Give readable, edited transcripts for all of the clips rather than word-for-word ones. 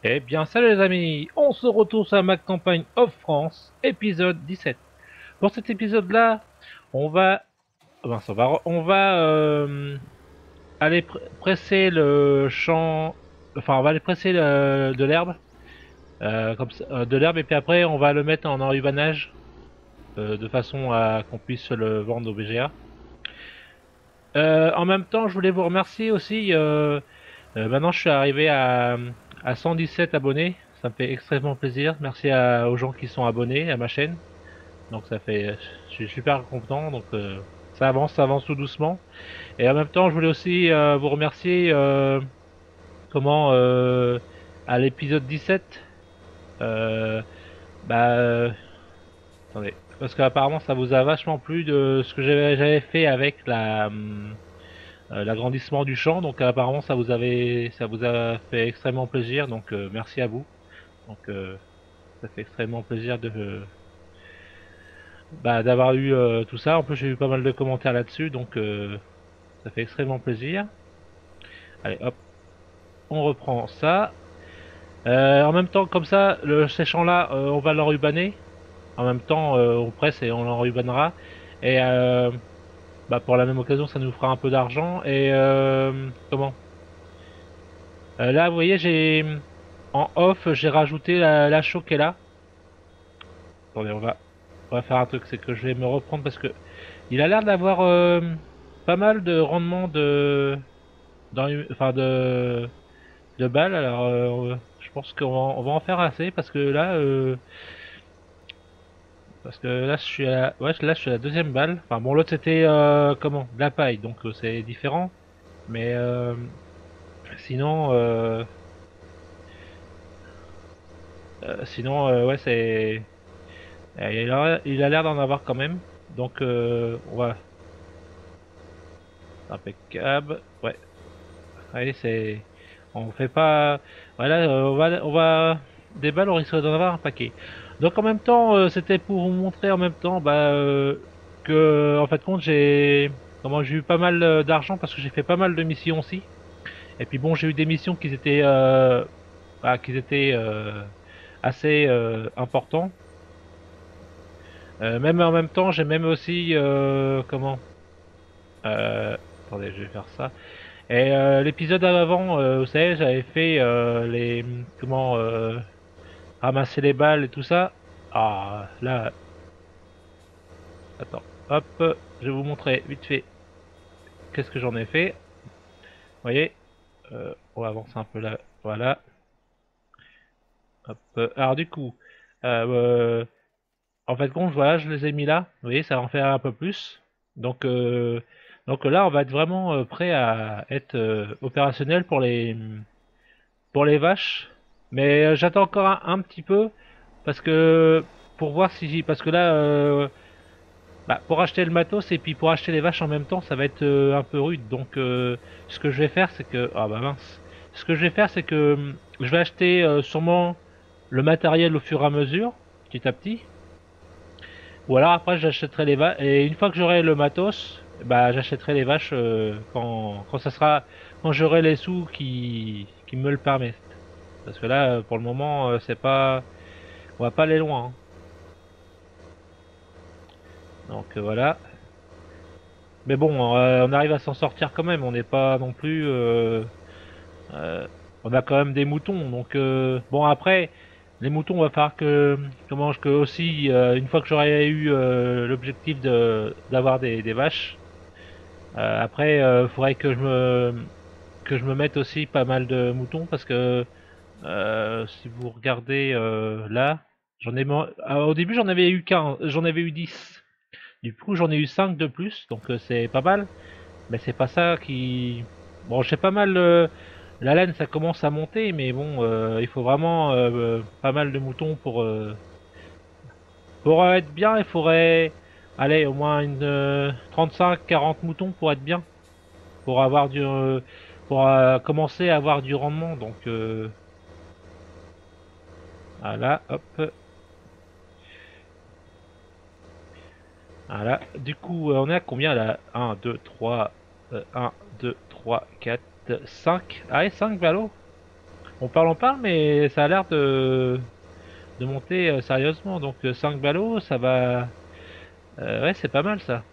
Eh bien, salut les amis, on se retrouve sur ma campagne of France, épisode 17. Pour cet épisode-là, on va, on va aller presser le champ, enfin, on va aller presser de l'herbe, de l'herbe, et puis après, on va le mettre en enrubanage, de façon à qu'on puisse le vendre au BGA. En même temps, je voulais vous remercier aussi. Maintenant, je suis arrivé à 117 abonnés. Ça me fait extrêmement plaisir. Merci aux gens qui sont abonnés à ma chaîne. Donc ça fait, je suis super content. Donc ça avance tout doucement. Et en même temps, je voulais aussi vous remercier. Comment à l'épisode 17. Euh, bah, attendez, parce qu'apparemment ça vous a vachement plu de ce que j'avais fait avec l'agrandissement du champ. Donc apparemment ça vous a fait extrêmement plaisir. Donc merci à vous. Donc ça fait extrêmement plaisir de d'avoir eu tout ça. En plus j'ai eu pas mal de commentaires là-dessus, donc ça fait extrêmement plaisir. Allez hop, on reprend ça. En même temps comme ça, ces champs-là, on va l'enrubaner. En même temps, on presse et on l'enrubanera. Et pour la même occasion, ça nous fera un peu d'argent. Et comment là, vous voyez, j'ai en off, j'ai rajouté la chaux qui est là. Attendez, on va faire un truc, c'est que je vais me reprendre parce que il a l'air d'avoir pas mal de rendement enfin de balles. Alors je pense on va en faire assez parce que là je suis ouais, là je suis à la deuxième balle. Enfin bon, l'autre c'était comment de la paille, donc c'est différent. Mais sinon ouais, c'est il a l'air d'en avoir quand même. Donc on va impeccable. Ouais. Allez, on fait pas. Voilà, on va. Des balles, on risque d'en avoir un paquet. Donc en même temps, c'était pour vous montrer en même temps que, en fait, compte, j'ai eu pas mal d'argent parce que j'ai fait pas mal de missions aussi. Et puis bon, j'ai eu des missions qui étaient assez importants. Même en même temps, j'ai même aussi attendez, je vais faire ça. Et l'épisode avant, vous savez, j'avais fait les comment ramasser les balles et tout ça. Ah là, attends, hop, je vais vous montrer vite fait qu'est-ce que j'en ai fait. Vous voyez, on va avancer un peu là, voilà. Hop, alors du coup, euh, en fait, compte, voilà, je les ai mis là. Vous voyez, ça va en faire un peu plus. Donc, euh, donc là, on va être vraiment prêt à être opérationnel pour les vaches. Mais j'attends encore un petit peu parce que pour voir si parce que là pour acheter le matos et puis pour acheter les vaches en même temps ça va être un peu rude. Donc ce que je vais faire c'est que ah bah mince. Ce que je vais faire c'est que je vais acheter sûrement le matériel au fur et à mesure, petit à petit. Ou alors après j'achèterai les vaches et une fois que j'aurai le matos, bah j'achèterai les vaches quand ça sera quand j'aurai les sous qui me le permettent. Parce que là pour le moment c'est pas on va pas aller loin, hein. Donc voilà. Mais bon, on arrive à s'en sortir quand même. On n'est pas non plus. Euh, on a quand même des moutons. Donc bon après, les moutons, on va falloir que aussi une fois que j'aurai eu l'objectif d'avoir des vaches. Après, faudrait que je me mette aussi pas mal de moutons parce que si vous regardez là, au début j'en avais eu 15, j'en avais eu 10. Du coup, j'en ai eu 5 de plus, donc c'est pas mal. Mais c'est pas ça qui. Bon, j'ai pas mal. La laine, ça commence à monter, mais bon, il faut vraiment pas mal de moutons pour être bien. Il faudrait, allez, au moins une 35-40 moutons pour être bien, pour avoir pour commencer à avoir du rendement. Donc voilà, hop, voilà. Du coup, on est à combien là? 1, 2, 3, 1, 2, 3, 4, 5. Ah ouais, 5 ballots. on parle, mais ça a l'air de monter sérieusement. Donc 5 ballots, ça va... ouais, c'est pas mal ça.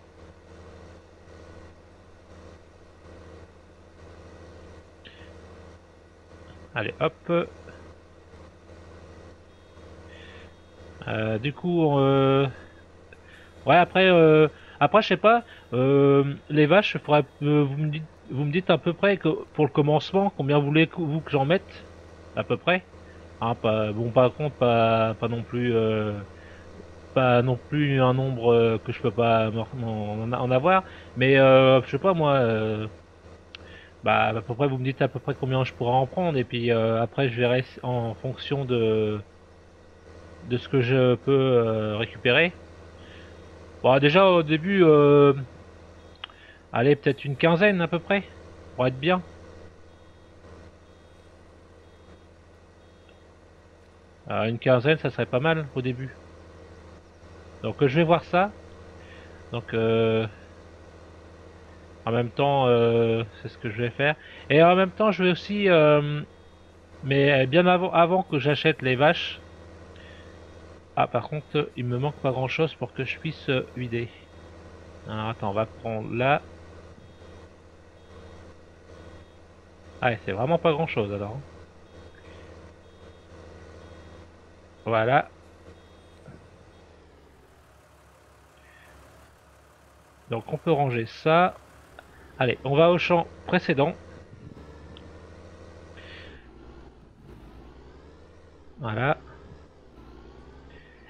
Allez, hop. Du coup, ouais, après, je sais pas, les vaches, faudrait, vous me dites à peu près que pour le commencement, combien voulez-vous que j'en mette, à peu près. Hein, pas, bon, par contre, pas non plus un nombre que je peux pas en avoir, mais je sais pas moi, bah à peu près vous me dites à peu près combien je pourrais en prendre, et puis après je verrai en fonction de ce que je peux récupérer. Bon, déjà au début, allez, peut-être une quinzaine à peu près, pour être bien. Une quinzaine, ça serait pas mal au début. Donc je vais voir ça. Donc en même temps, c'est ce que je vais faire. Et en même temps, je vais aussi, mais bien avant que j'achète les vaches. Ah, par contre, il me manque pas grand-chose pour que je puisse vider. Alors attends, on va prendre là. Ah, c'est vraiment pas grand-chose alors, hein. Voilà. Donc on peut ranger ça. Allez, on va au champ précédent. Voilà.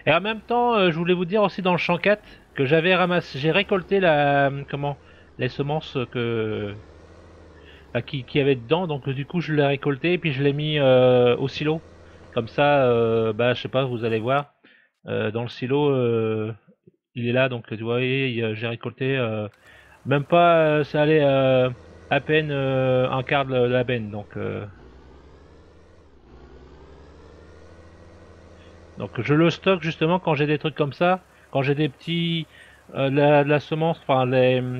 Et en même temps, je voulais vous dire aussi dans le champ 4 que j'avais ramassé, j'ai récolté les semences qui avait dedans. Donc du coup, je l'ai récolté et puis je l'ai mis au silo. Comme ça, bah je sais pas, vous allez voir dans le silo, il est là. Donc tu vois, j'ai récolté même pas, ça allait à peine un quart de la benne. Donc je le stocke justement quand j'ai des trucs comme ça, quand j'ai des petits de la semence, enfin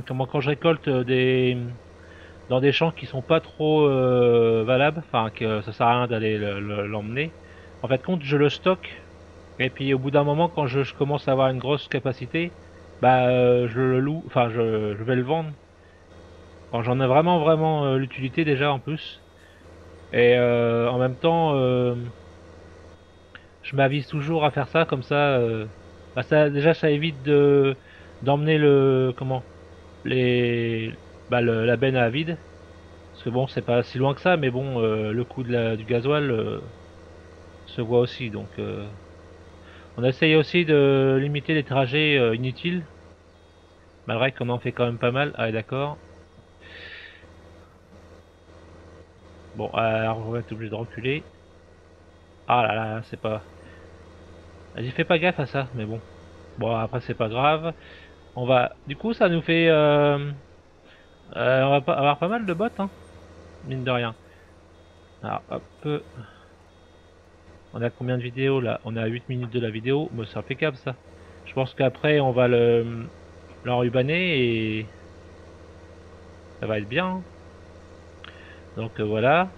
quand je récolte dans des champs qui sont pas trop valables, enfin que ça sert à rien d'aller l'emmener. En fait, compte je le stocke et puis au bout d'un moment, quand je commence à avoir une grosse capacité, bah je le loue, enfin je vais le vendre quand j'en ai vraiment l'utilité déjà en plus. Et en même temps, je m'avise toujours à faire ça comme ça. Bah ça déjà ça évite de d'emmener le comment les bah la benne à vide. Parce que bon, c'est pas si loin que ça, mais bon, le coût du gasoil se voit aussi. Donc, on essaye aussi de limiter les trajets inutiles, malgré qu'on en fait quand même pas mal. Ah, d'accord. Bon, alors on va être obligé de reculer. Ah là là, c'est pas. J'ai fait pas gaffe à ça, mais bon. Bon, après c'est pas grave. On va. Du coup, ça nous fait. On va pas avoir pas mal de bots, hein, mine de rien. Alors, hop. On a combien de vidéos là? On est à 8 minutes de la vidéo. Bon, c'est impeccable ça. Je pense qu'après on va l'enrubaner et ça va être bien, hein. Donc voilà.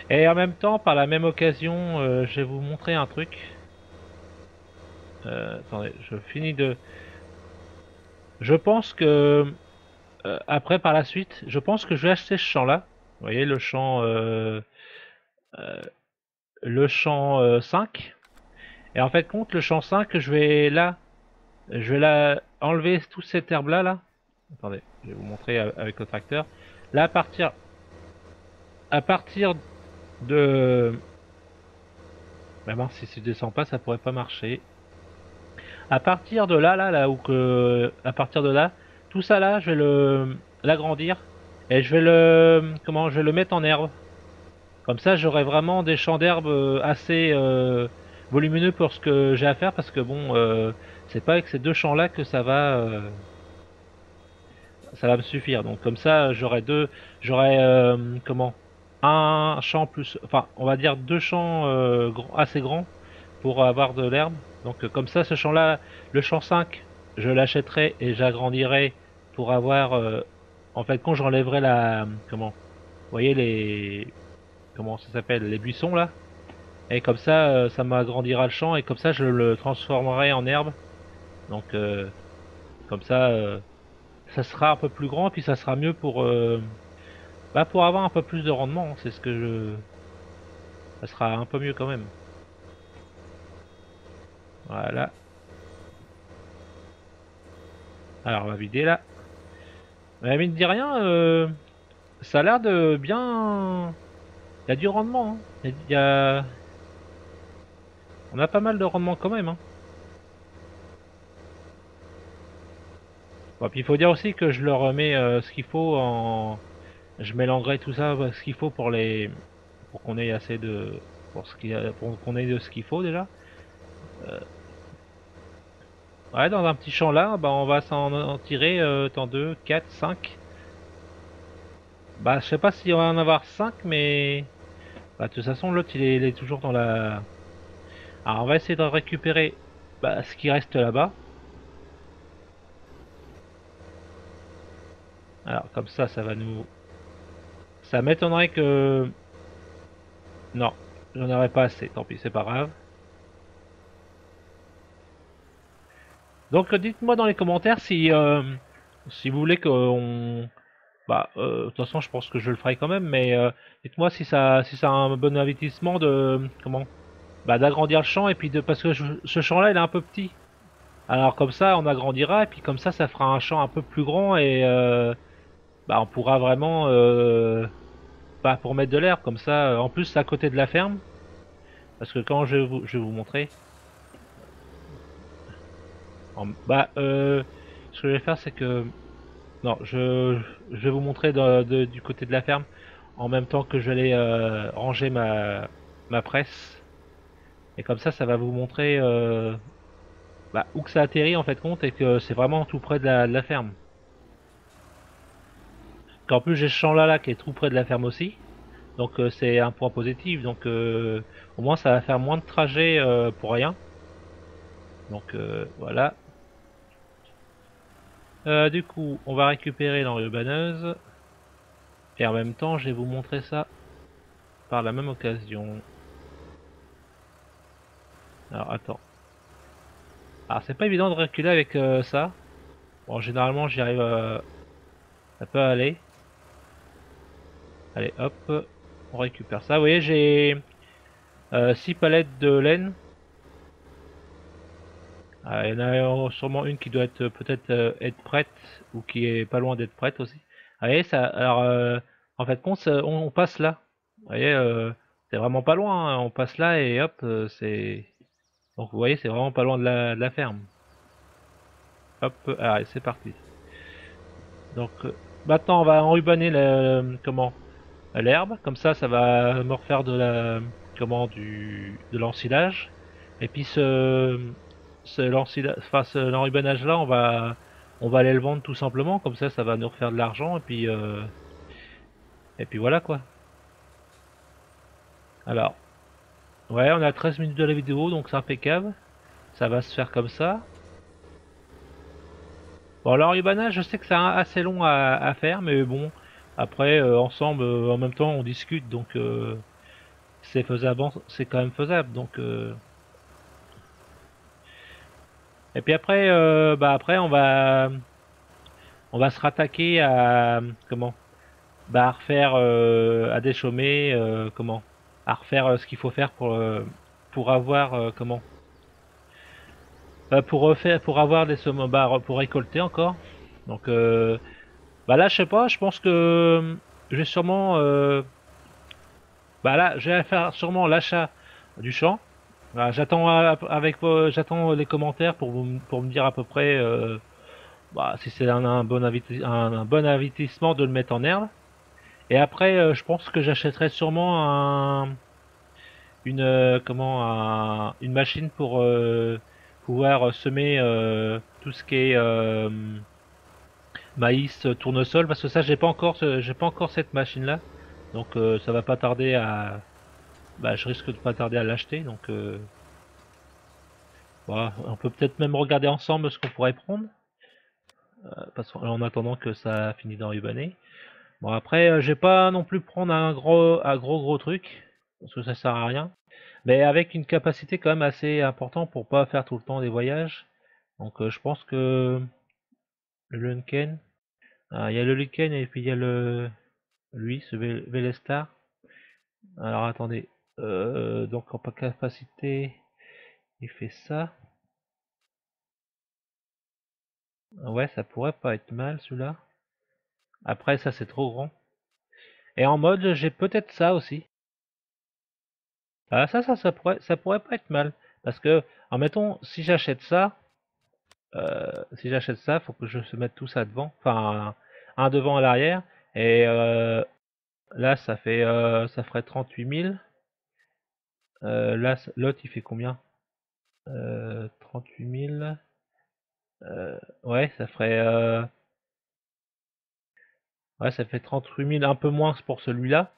Et en même temps, par la même occasion, je vais vous montrer un truc. Attendez, je finis de... Je pense que après par la suite, je pense que je vais acheter ce champ là. Vous voyez euh, le champ 5. Et en fait compte le champ 5, je vais là enlever toute cette herbe là. Attendez, je vais vous montrer avec le tracteur. Là à partir de... Bah mince, si je descends pas, ça pourrait pas marcher. À partir de là où que... À partir de là, tout ça là, je vais l'agrandir. Et je vais le mettre en herbe. Comme ça, j'aurai vraiment des champs d'herbe assez volumineux pour ce que j'ai à faire. Parce que bon, c'est pas avec ces deux champs là que ça va me suffire. Donc comme ça, j'aurai comment un champ plus, enfin on va dire deux champs assez grands pour avoir de l'herbe. Donc comme ça, ce champ-là, le champ 5, je l'achèterai et j'agrandirai pour avoir, en fait quand j'enlèverai la comment voyez les... comment ça s'appelle? Les buissons là. Et comme ça, ça m'agrandira le champ et comme ça je le transformerai en herbe. Donc comme ça sera un peu plus grand puis ça sera mieux pour avoir un peu plus de rendement. C'est ce que ça sera un peu mieux quand même. Voilà. Alors on va vider là. Mais mine de rien, ça a l'air de bien. Il y a du rendement. Hein. On a pas mal de rendement quand même. Hein. Bon, puis il faut dire aussi que je leur mets ce qu'il faut en. Je mets l'engrais tout ça, ce qu'il faut pour qu'on ait assez de. Pour qu'on ait de ce qu'il faut déjà. Ouais, dans un petit champ là, bah on va en tirer tant 2, 4, 5. Bah je sais pas si on va en avoir 5 mais. Bah de toute façon l'autre il est toujours dans la. Alors on va essayer de récupérer ce qui reste là-bas. Alors comme ça va nous... Ça m'étonnerait que... Non, j'en aurais pas assez, tant pis, c'est pas grave. Donc dites-moi dans les commentaires si vous voulez qu'on... de toute façon je pense que je le ferai quand même, mais dites-moi si ça a un bon investissement de... Comment? D'agrandir le champ, et puis parce que ce champ-là il est un peu petit. Alors comme ça on agrandira, et puis comme ça fera un champ un peu plus grand, et on pourra vraiment... pour mettre de l'herbe, comme ça, en plus c'est à côté de la ferme. Parce que quand je vais vous montrer. Ce que je vais faire, c'est que... Non, je vais vous montrer du côté de la ferme. En même temps que je vais aller ranger ma presse. Et comme ça va vous montrer où que ça atterrit en fait compte. Et que c'est vraiment tout près de la ferme. Qu'en plus j'ai ce champ là qui est tout près de la ferme aussi. Donc c'est un point positif. Donc au moins ça va faire moins de trajet pour rien. Donc voilà. Du coup, on va récupérer l'enrubaneuse. Et en même temps, je vais vous montrer ça par la même occasion. Alors, attends. Alors, c'est pas évident de reculer avec ça. Bon, généralement, j'y arrive ça peut aller. Allez, hop. On récupère ça. Vous voyez, j'ai 6 palettes de laine. Il y en a sûrement une qui doit être peut-être être prête ou qui est pas loin d'être prête aussi. Vous voyez, ça, alors en fait, on passe là. Vous voyez, c'est vraiment pas loin. Hein. On passe là et hop, c'est. Donc vous voyez, c'est vraiment pas loin de la ferme. Hop, allez, c'est parti. Donc maintenant, on va enrubanner l'herbe. Comme ça va me refaire de l'ensilage. Et puis ce l'enrubanage là, on va aller le vendre tout simplement. Comme ça va nous refaire de l'argent. Et puis voilà quoi. Alors, ouais, on a 13 minutes de la vidéo, donc c'est impeccable. Ça va se faire comme ça. Bon, l'enrubanage, je sais que c'est assez long à faire, mais bon, après, ensemble, en même temps, on discute, donc c'est faisable, c'est quand même faisable, donc... Et puis après, après, on va se rattaquer à... Comment? À refaire, à déchaumer, comment? À refaire ce qu'il faut faire pour avoir, comment? Pour avoir des semences, pour récolter encore. Donc, là, je sais pas, je pense que je vais sûrement... là, je vais faire sûrement l'achat du champ. Voilà, j'attends les commentaires pour me dire à peu près si c'est un bon investissement de le mettre en herbe. Et après, je pense que j'achèterai sûrement une machine pour pouvoir semer tout ce qui est maïs, tournesol, parce que ça j'ai pas encore cette machine là. Donc ça va pas tarder à je risque de pas tarder à l'acheter, donc voilà, on peut peut-être même regarder ensemble ce qu'on pourrait prendre, en attendant que ça finisse d'enrubaner. Bon après, je vais pas non plus prendre un gros truc, parce que ça sert à rien. Mais avec une capacité quand même assez importante pour pas faire tout le temps des voyages. Donc je pense que le Lunken, il y a le Lunken et puis il y a ce Velestar. Alors attendez, donc en capacité, il fait ça. Ouais, ça pourrait pas être mal celui-là. Après ça c'est trop grand. Et en mode, j'ai peut-être ça aussi. Ah ça pourrait pas être mal. Parce que, admettons, si j'achète ça, faut que je se mette tout ça devant. Enfin, un devant à l'arrière. Et là, ça ferait 38 000. Là, l'autre, il fait combien? 38 000. Ouais, ouais, ça fait 38 000, un peu moins pour celui-là.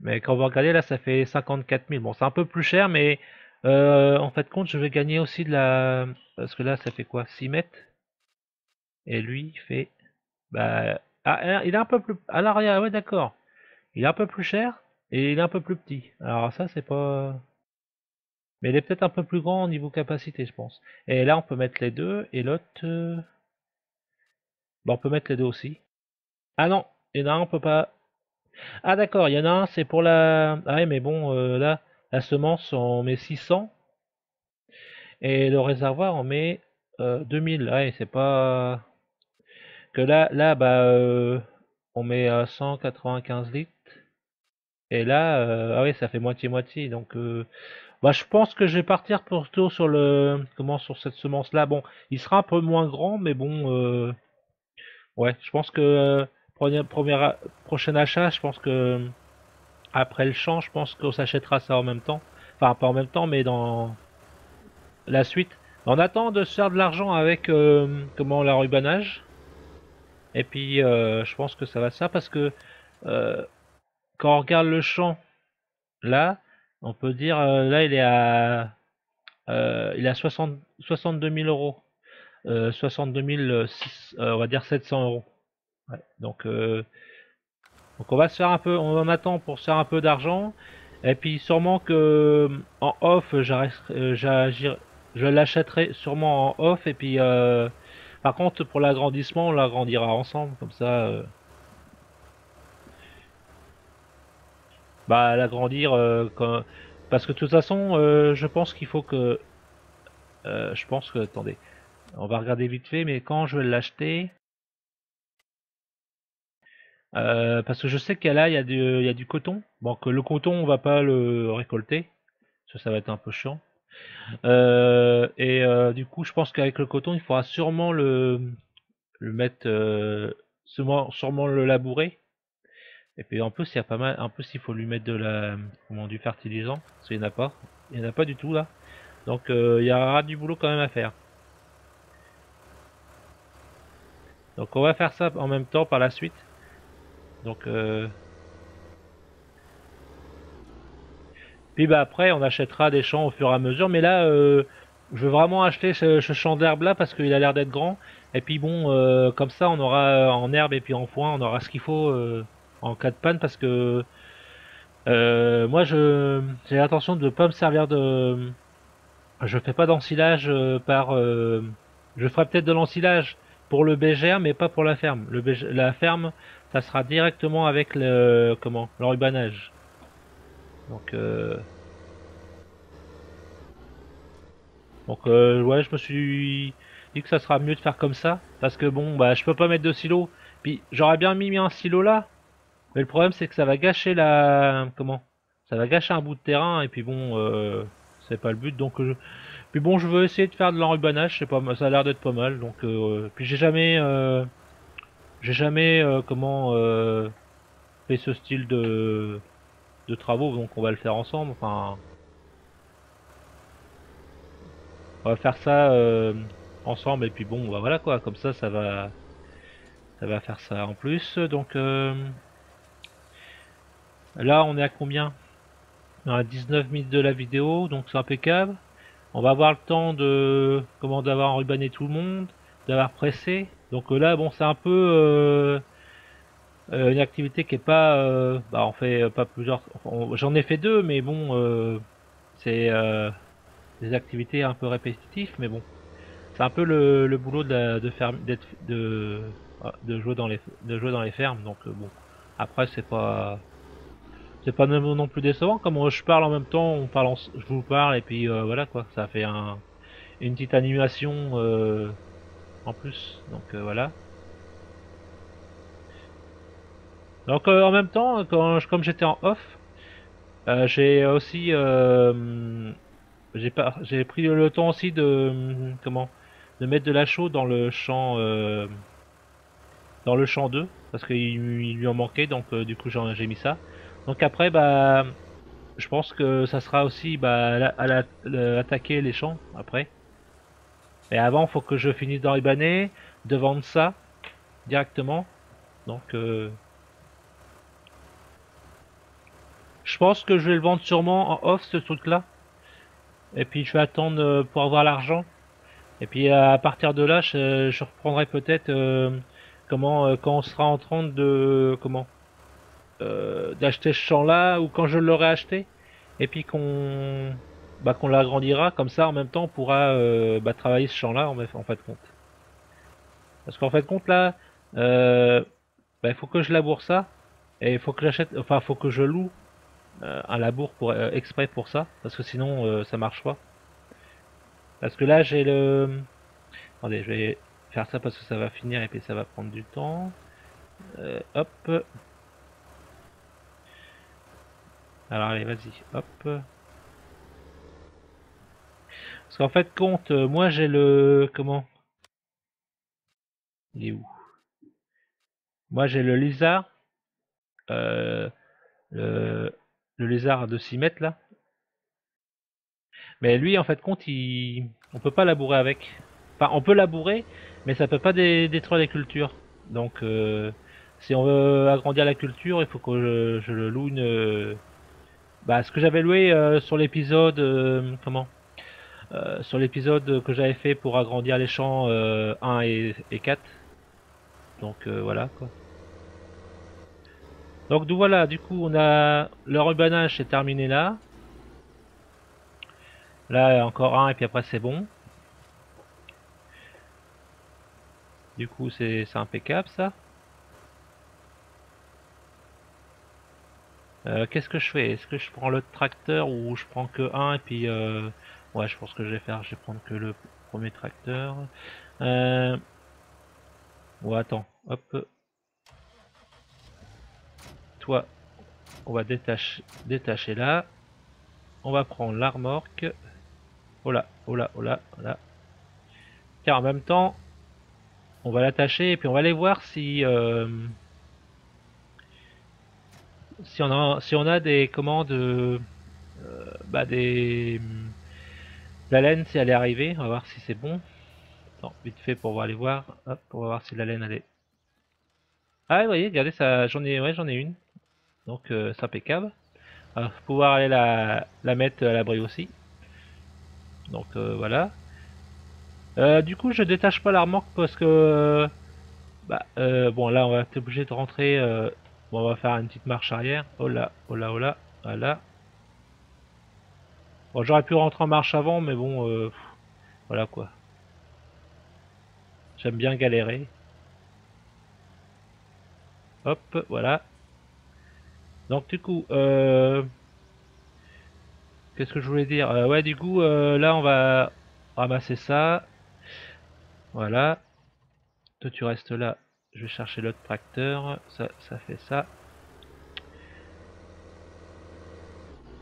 Mais quand vous regardez, là, ça fait 54 000. Bon, c'est un peu plus cher, mais en fait, compte, je vais gagner aussi de la... Parce que là, ça fait quoi? 6 mètres. Et lui, il fait... Bah... Ah, il est un peu plus... À l'arrière, ouais, d'accord. Il est un peu plus cher et il est un peu plus petit. Alors ça, c'est pas... Mais il est peut-être un peu plus grand au niveau capacité, je pense. Et là, on peut mettre les deux. Et l'autre... Bah, on peut mettre les deux aussi. Ah non, il y en a un, on peut pas... Ah d'accord, il y en a un, c'est pour la... Ah ouais, mais bon, là, la semence, on met 600. Et le réservoir, on met 2000. Ouais, c'est pas... Que là bah, on met 195 litres. Et là, ah oui, ça fait moitié-moitié. Donc, bah, je pense que je vais partir plutôt sur sur cette semence-là. Bon, il sera un peu moins grand, mais bon, ouais, je pense que prochain achat, je pense que après le champ, je pense qu'on s'achètera ça en même temps. Enfin, pas en même temps, mais dans la suite. On attend de se faire de l'argent avec la rubanage. Et puis, je pense que ça va ça parce que euh, quand on regarde le champ, là, on peut dire, là, il est à 62 000 euros. 62 000, on va dire 700 euros. Ouais. Donc on va se faire un peu, on en attend pour se faire un peu d'argent. Et puis sûrement que en off, je l'achèterai sûrement en off. Et puis par contre pour l'agrandissement, on l'agrandira ensemble comme ça. Bah l'agrandir parce que de toute façon, je pense qu'il faut que, je pense que, attendez, on va regarder vite fait, mais quand je vais l'acheter, parce que je sais qu'il y a là, il y a du coton. Bon, que le coton, on va pas le récolter, ça va être un peu chiant. Et du coup, je pense qu'avec le coton, il faudra sûrement le mettre, sûrement le labourer. Et puis en plus, il y a pas mal, en plus, il faut lui mettre du fertilisant, parce qu'il n'y en a pas. Il n'y en a pas du tout là. Donc il y aura du boulot quand même à faire. Donc on va faire ça en même temps par la suite. Donc puis bah après on achètera des champs au fur et à mesure. Mais là je veux vraiment acheter ce champ d'herbe là parce qu'il a l'air d'être grand. Et puis bon comme ça on aura en herbe et puis en foin on aura ce qu'il faut en cas de panne parce que moi j'ai l'intention de ne pas me servir de... Je fais pas d'ensilage je ferai peut-être de l'ensilage pour le BGR mais pas pour la ferme. La ferme ça sera directement avec l'enrubanage. Donc ouais, je me suis dit que ça sera mieux de faire comme ça. Parce que bon, bah je peux pas mettre de silo. Puis j'aurais bien mis un silo là. Mais le problème c'est que ça va gâcher ça va gâcher un bout de terrain. Et puis bon, c'est pas le but. Puis bon, je veux essayer de faire de l'enrubanage. C'est pas, ça a l'air d'être pas mal. Donc puis j'ai jamais fait ce style de travaux. Donc on va le faire ensemble. Enfin, on va faire ça ensemble. Et puis bon, bah voilà quoi. Comme ça va faire ça en plus. Donc là, on est à combien? On est à 19 minutes de la vidéo, donc c'est impeccable. On va avoir le temps d'avoir enrubanné tout le monde, d'avoir pressé. Donc là, bon, c'est un peu Une activité qui est pas, bah on fait pas plusieurs, j'en ai fait deux, mais bon, c'est des activités un peu répétitives, mais bon, c'est un peu le boulot de faire, de jouer dans les fermes, donc bon, après c'est pas non plus décevant, comme je parle en même temps, je vous parle et puis voilà quoi, ça fait une petite animation en plus, donc voilà. Donc en même temps, comme j'étais en off, j'ai aussi j'ai pris le temps aussi de mettre de la chaux dans le champ 2 parce qu'il lui en manquait, donc du coup j'ai mis ça. Donc après bah je pense que ça sera aussi bah attaquer les champs après. Mais avant faut que je finisse d'enribaner, de vendre ça directement. Donc je pense que je vais le vendre sûrement en off ce truc là. Et puis je vais attendre pour avoir l'argent. Et puis à partir de là, je reprendrai peut-être quand on sera en train de d'acheter ce champ-là ou quand je l'aurai acheté. Et puis qu'on l'agrandira comme ça en même temps on pourra travailler ce champ-là en fait de compte. Parce qu'en fait de compte là, euh, il faut que je laboure ça et il faut que j'achète, enfin faut que je loue un labour pour exprès pour ça parce que sinon ça marche pas. Parce que là j'ai le attendez, je vais faire ça parce que ça va finir et puis ça va prendre du temps. Hop. Alors allez, vas-y. Hop. Parce qu'en fait, compte, moi j'ai le... Comment? Il est où? Moi j'ai le lézard. euh, le, le lézard de 6 mètres là. Mais lui, en fait, compte, on peut pas labourer avec. Enfin, on peut labourer, mais ça peut pas détruire les cultures. Donc, si on veut agrandir la culture, il faut que je le loue une... Bah, ce que j'avais loué sur l'épisode... sur l'épisode que j'avais fait pour agrandir les champs 1 et 4. Donc voilà quoi. Donc voilà, du coup on a le rubanage c'est terminé là. Là encore un et puis après c'est bon. Du coup c'est impeccable ça. Qu'est-ce que je fais? Est-ce que je prends le tracteur ou je prends que un et puis ouais je pense que je vais faire, je vais prendre que le premier tracteur. Ouais attends, hop, toi on va détacher là. On va prendre la remorque. Oh là, oh là, oh là, oh là. Tiens, en même temps, on va l'attacher et puis on va aller voir si on a des commandes, des la laine si elle est arrivée. On va voir si c'est bon. Attends, vite fait pour aller voir. Hop, on va voir si la laine elle est. Ah, vous voyez, regardez ça, j'en ai une. Donc c'est impeccable. Alors, pouvoir aller la mettre à l'abri aussi. Donc voilà. Du coup, je détache pas la remorque parce que bon là on va être obligé de rentrer. Bon, on va faire une petite marche arrière. Oh là, oh là, oh là, voilà. Bon, j'aurais pu rentrer en marche avant, mais bon, voilà quoi. J'aime bien galérer. Hop, voilà. Donc du coup, qu'est-ce que je voulais dire? Ouais, du coup, là on va ramasser ça. Voilà. Toi tu restes là. Je vais chercher l'autre tracteur. Ça fait ça.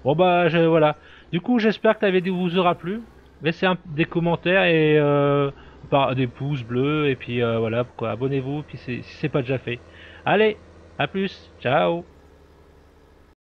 Bon bah voilà. Du coup j'espère que la vidéo vous aura plu. Laissez des commentaires et des pouces bleus et puis voilà quoi. Abonnez-vous puis si c'est pas déjà fait. Allez, à plus, ciao.